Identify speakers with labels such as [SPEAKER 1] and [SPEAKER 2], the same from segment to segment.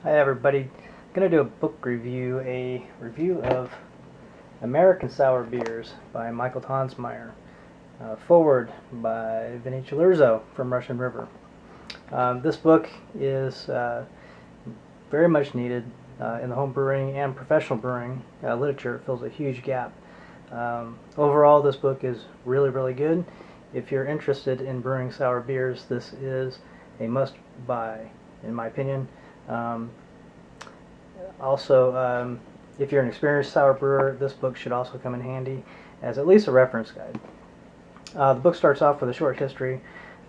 [SPEAKER 1] Hi everybody, I'm going to do a book review, a review of American Sour Beers by Michael Tonsmeire. Forward by Vinny Chilurzo from Russian River. This book is very much needed in the home brewing and professional brewing literature. It fills a huge gap. Overall, this book is really good. If you're interested in brewing sour beers, this is a must-buy, in my opinion. Also, if you're an experienced sour brewer, this book should also come in handy as at least a reference guide. The book starts off with a short history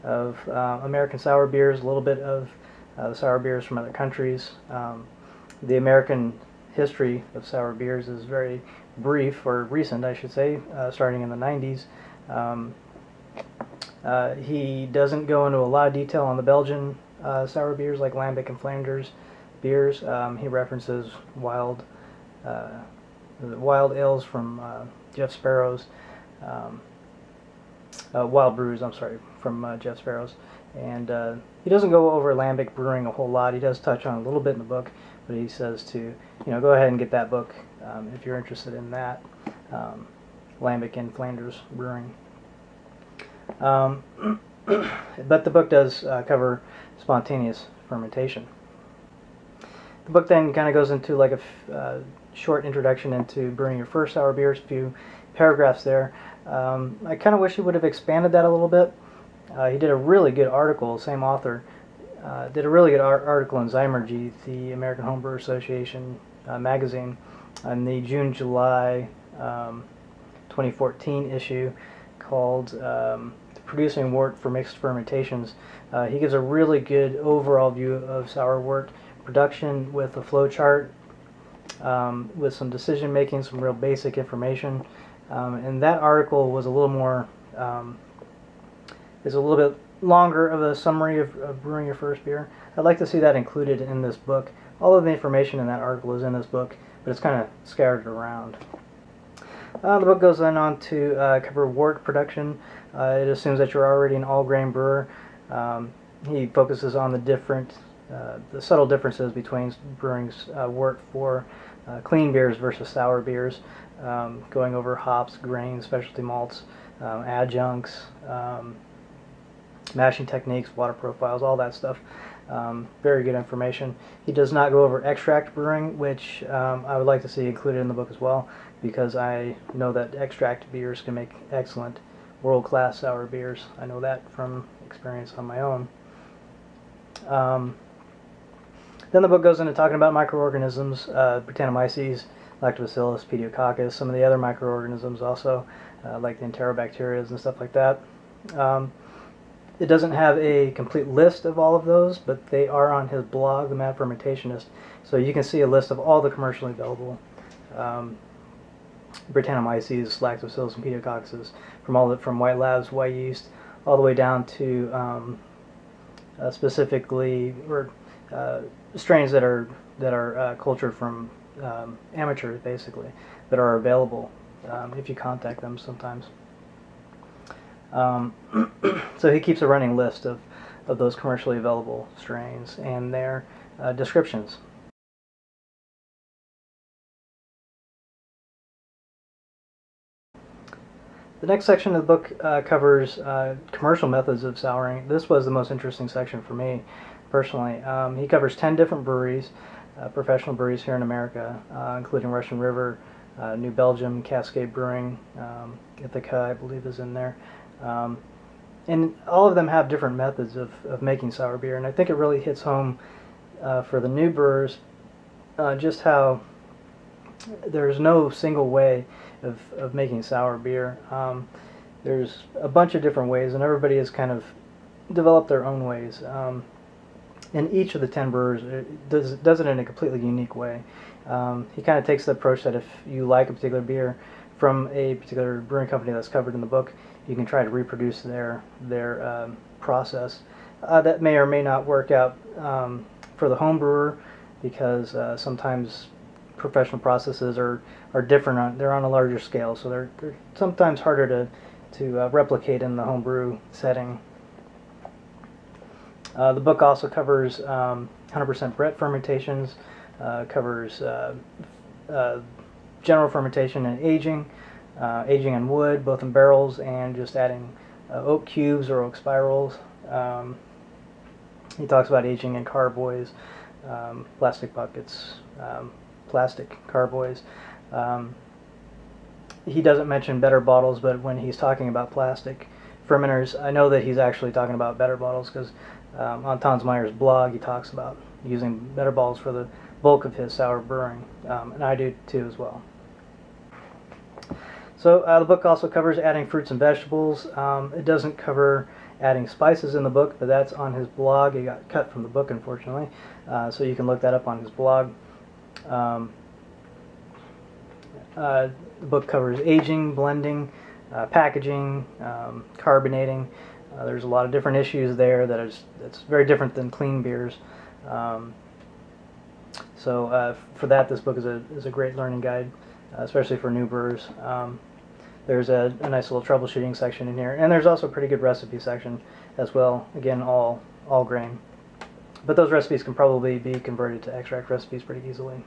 [SPEAKER 1] of American sour beers, a little bit of the sour beers from other countries. The American history of sour beers is very brief, or recent I should say, starting in the 90s. He doesn't go into a lot of detail on the Belgian sour beers like Lambic and Flanders beers. He references wild ales from Jeff Sparrow's, wild brews, I'm sorry, from Jeff Sparrow's. And he doesn't go over Lambic brewing a whole lot. He does touch on a little bit in the book, but he says to, go ahead and get that book if you're interested in that, Lambic and Flanders brewing. But the book does cover spontaneous fermentation. The book then kind of goes into like a short introduction into brewing your first sour beers, a few paragraphs there. I kind of wish he would have expanded that a little bit. He did a really good article, same author, did a really good article in Zymergy, the American Homebrewer Association magazine, in the June-July 2014 issue called Producing Wort for Mixed Fermentations. He gives a really good overall view of sour wort production with a flow chart, with some decision making, some real basic information. And that article was a little more, is a little bit longer of a summary of brewing your first beer. I'd like to see that included in this book. All of the information in that article is in this book, but it's kind of scattered around. The book goes then on to cover wort production. It assumes that you're already an all-grain brewer. He focuses on the subtle differences between brewing wort for clean beers versus sour beers, going over hops, grains, specialty malts, adjuncts, mashing techniques, water profiles, all that stuff. Very good information. He does not go over extract brewing, which I would like to see included in the book as well, because I know that extract beers can make excellent world-class sour beers. I know that from experience on my own. Then the book goes into talking about microorganisms, Brettanomyces, Lactobacillus, Pediococcus, some of the other microorganisms also, like the enterobacterias and stuff like that. It doesn't have a complete list of all of those, but they are on his blog, The Mad Fermentationist, so you can see a list of all the commercially available Brettanomyces, Lactobacillus, and Pediococcus, from white labs, white yeast, all the way down to specifically strains that are cultured from amateurs, basically, that are available if you contact them sometimes. So he keeps a running list of those commercially available strains and their descriptions. The next section of the book covers commercial methods of souring. This was the most interesting section for me, personally. He covers 10 different breweries, professional breweries here in America, including Russian River, New Belgium, Cascade Brewing, Ithaca, I believe, is in there. And all of them have different methods of making sour beer, and I think it really hits home for the new brewers just how there's no single way of making sour beer. There's a bunch of different ways, and everybody has kind of developed their own ways. And each of the 10 brewers does it in a completely unique way. He kind of takes the approach that if you like a particular beer from a particular brewing company that's covered in the book, you can try to reproduce their process. That may or may not work out for the home brewer, because sometimes professional processes are different. They're on a larger scale, so they're sometimes harder to replicate in the home brew setting. The book also covers 100% Brett fermentations, covers general fermentation and aging, aging in wood, both in barrels and just adding oak cubes or oak spirals. He talks about aging in carboys, plastic buckets, plastic carboys. He doesn't mention better bottles, but when he's talking about plastic fermenters, I know that he's actually talking about better bottles, because on Tonsmeire's blog he talks about using better bottles for the bulk of his sour brewing, and I do too as well. So the book also covers adding fruits and vegetables. It doesn't cover adding spices in the book, but that's on his blog. It got cut from the book, unfortunately, so you can look that up on his blog. The book covers aging, blending, packaging, carbonating. There's a lot of different issues there that's very different than clean beers. So for that, this book is a great learning guide, especially for new brewers. There's a nice little troubleshooting section in here, and there's also a pretty good recipe section as well. Again, all grain, but those recipes can probably be converted to extract recipes pretty easily.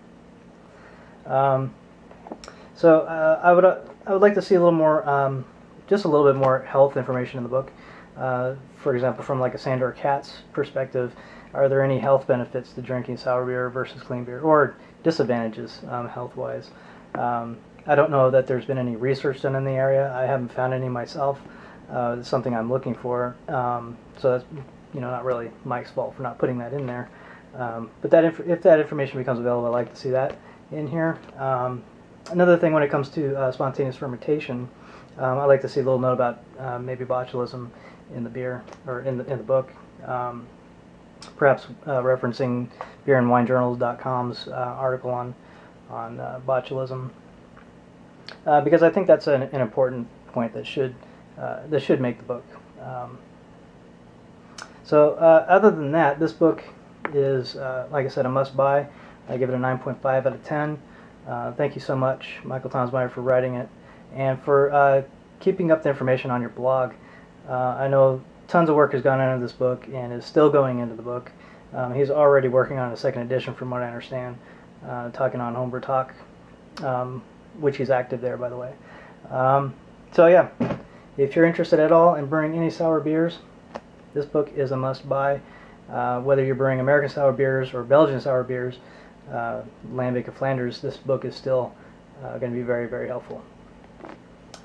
[SPEAKER 1] So I would like to see a little more, just a little bit more health information in the book. For example, from like a Sandor Katz perspective, are there any health benefits to drinking sour beer versus clean beer, or disadvantages health-wise? I don't know that there's been any research done in the area. I haven't found any myself. It's something I'm looking for. So that's not really Mike's fault for not putting that in there. But if that information becomes available, I'd like to see that in here. Another thing when it comes to spontaneous fermentation, I'd like to see a little note about maybe botulism in the beer, or in the book. Perhaps referencing beerandwinejournals.com's article on botulism, because I think that's an important point that should make the book. So other than that, this book is, like I said, a must-buy. I give it a 9.5 out of 10. Thank you so much, Michael Tonsmeire, for writing it, and for keeping up the information on your blog. I know tons of work has gone into this book and is still going into the book. He's already working on a second edition, from what I understand, talking on Homebrew Talk, which he's active there, by the way. So yeah, if you're interested at all in brewing any sour beers, this book is a must-buy. Whether you're brewing American sour beers or Belgian sour beers, Lambic of Flanders, this book is still going to be very, very helpful.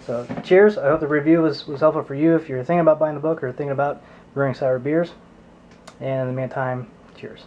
[SPEAKER 1] So cheers. I hope the review was helpful for you if you're thinking about buying the book or thinking about brewing sour beers. And in the meantime, cheers.